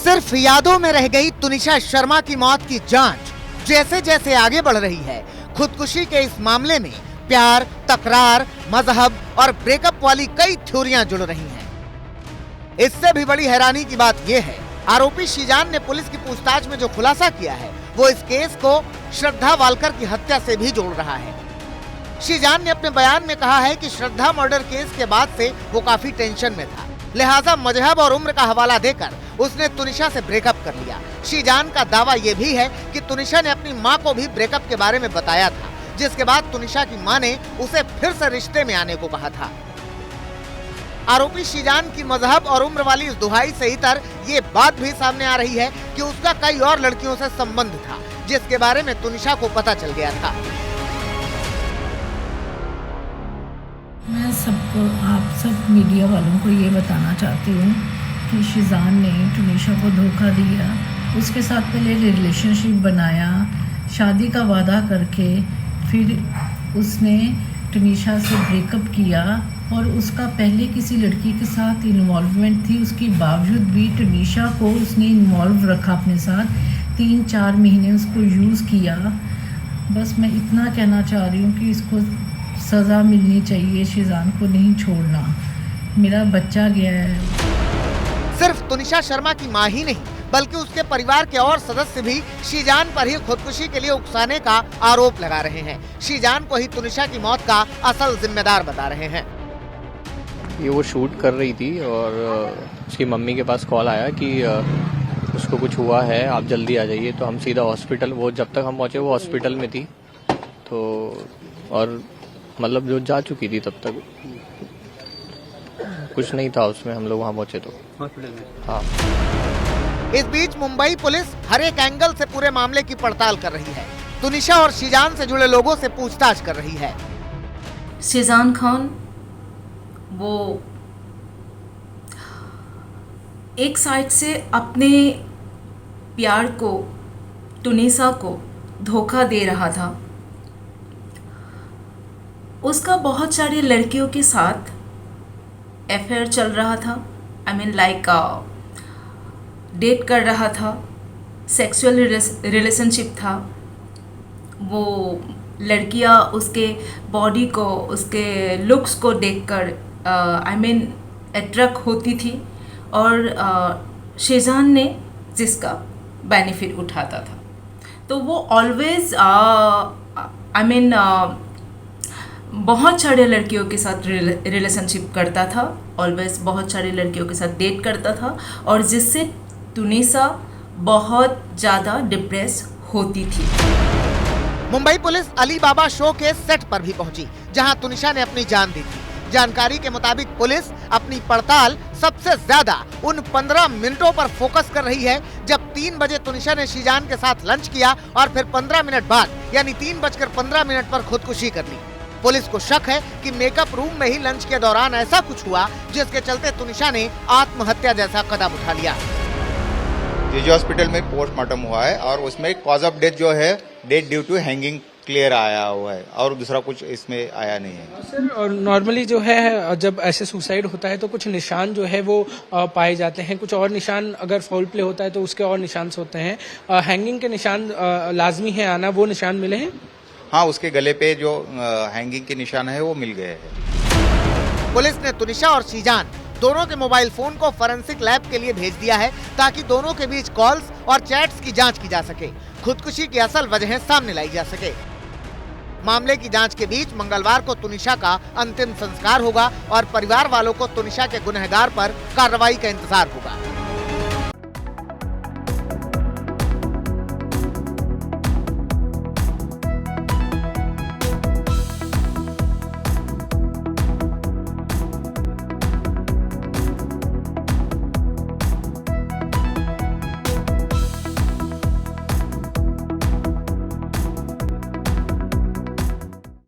सिर्फ यादों में रह गई तुनिशा शर्मा की मौत की जांच जैसे जैसे आगे बढ़ रही है, खुदकुशी के इस मामले में प्यार, तकरार, मजहब और ब्रेकअप वाली कई थ्योरियां जुड़ रही हैं। इससे भी बड़ी हैरानी की बात यह है, आरोपी शीजान ने पुलिस की पूछताछ में जो खुलासा किया है वो इस केस को श्रद्धा वालकर की हत्या से भी जोड़ रहा है। शीजान ने अपने बयान में कहा है कि श्रद्धा मर्डर केस के बाद से वो काफी टेंशन में था, लिहाजा मजहब और उम्र का हवाला देकर उसने तुनिशा से ब्रेकअप कर लिया। शीजान का दावा ये भी है कि तुनिशा ने अपनी मां को भी ब्रेकअप के बारे में बताया था, जिसके बाद तुनिशा की मां ने उसे फिर से रिश्ते में आने को कहा था। आरोपी शीजान की मजहब और उम्र वाली इस दुहाई से इतर ये बात भी सामने आ रही है कि उसका कई और लड़कियों से संबंध था, जिसके बारे में तुनिशा को पता चल गया था। मैं सबको, आप सब मीडिया वालों को ये बताना चाहती हूँ कि शीजान ने तुनिशा को धोखा दिया, उसके साथ पहले रिलेशनशिप बनाया, शादी का वादा करके फिर उसने तुनिशा से ब्रेकअप किया और उसका पहले किसी लड़की के साथ इन्वॉल्वमेंट थी। उसके बावजूद भी तुनिशा को उसने इन्वॉल्व रखा अपने साथ, 3-4 महीने उसको यूज़ किया। बस मैं इतना कहना चाह रही हूँ कि इसको सज़ा मिलनी चाहिए, शीजान को नहीं छोड़ना। मेरा बच्चा गया है। सिर्फ तुनिशा शर्मा की मां ही नहीं बल्कि उसके परिवार के और सदस्य भी शीजान पर ही खुदकुशी के लिए उकसाने का आरोप लगा रहे हैं। शीजान को ही तुनिशा की मौत का असल जिम्मेदार बता रहे हैं। ये वो शूट कर रही थी और उसकी मम्मी के पास कॉल आया कि उसको कुछ हुआ है, आप जल्दी आ जाइए। तो हम सीधा हॉस्पिटल, वो जब तक हम पहुंचे वो हॉस्पिटल में थी, तो और मतलब जो जा चुकी थी तब तक कुछ नहीं था उसमें। हम लोग वहाँ पहुंचे तो हॉस्पिटल में। हाँ। इस बीच मुंबई पुलिस हर एक एंगल से पूरे मामले की पड़ताल कर रही है। तुनिशा और शीजान से जुड़े लोगों से पूछताछ कर रही है। शीजान खान वो एक साइड से अपने प्यार को, तुनिशा को धोखा दे रहा था। उसका बहुत सारी लड़कियों के साथ अफेयर चल रहा था, लाइक डेट कर रहा था, सेक्सुअल रिलेशनशिप था। वो लड़कियां उसके बॉडी को, उसके लुक्स को देखकर अट्रैक्ट होती थी और शीजान ने जिसका बेनिफिट उठाता था। तो वो ऑलवेज बहुत सारे लड़कियों के साथ रिलेशनशिप करता था, ऑलवेज बहुत सारी लड़कियों के साथ डेट करता था और जिससे तुनिशा बहुत ज़्यादा डिप्रेस होती थी। मुंबई पुलिस अली बाबा शो के सेट पर भी पहुंची, जहां तुनिशा ने अपनी जान दी थी। जानकारी के मुताबिक पुलिस अपनी पड़ताल सबसे ज्यादा उन 15 मिनटों पर फोकस कर रही है जब 3 बजे तुनिशा ने शीजान के साथ लंच किया और फिर 15 मिनट बाद यानी 3:15 पर खुदकुशी कर ली। पुलिस को शक है कि मेकअप रूम में ही लंच के दौरान ऐसा कुछ हुआ जिसके चलते तुनिशा ने आत्महत्या जैसा कदम उठा लिया। जेजे हॉस्पिटल में पोस्टमार्टम हुआ है और उसमें कॉज ऑफ डेथ जो है death due to hanging clear आया हुआ है और दूसरा कुछ इसमें आया नहीं है। सर, और नॉर्मली जो है जब ऐसे सुसाइड होता है तो कुछ निशान जो है वो पाए जाते हैं, कुछ और निशान अगर फाउल प्ले होता है तो उसके और निशान होते हैं। हैंगिंग के निशान लाजमी है आना, वो निशान मिले हैं? हाँ, उसके गले पे जो हैंगिंग के निशान है वो मिल गए हैं। पुलिस ने तुनिशा और शीजान दोनों के मोबाइल फोन को फोरेंसिक लैब के लिए भेज दिया है ताकि दोनों के बीच कॉल्स और चैट्स की जांच की जा सके, खुदकुशी की असल वजह सामने लाई जा सके। मामले की जांच के बीच मंगलवार को तुनिशा का अंतिम संस्कार होगा और परिवार वालों को तुनिशा के गुनहगार पर कार्रवाई का इंतजार होगा।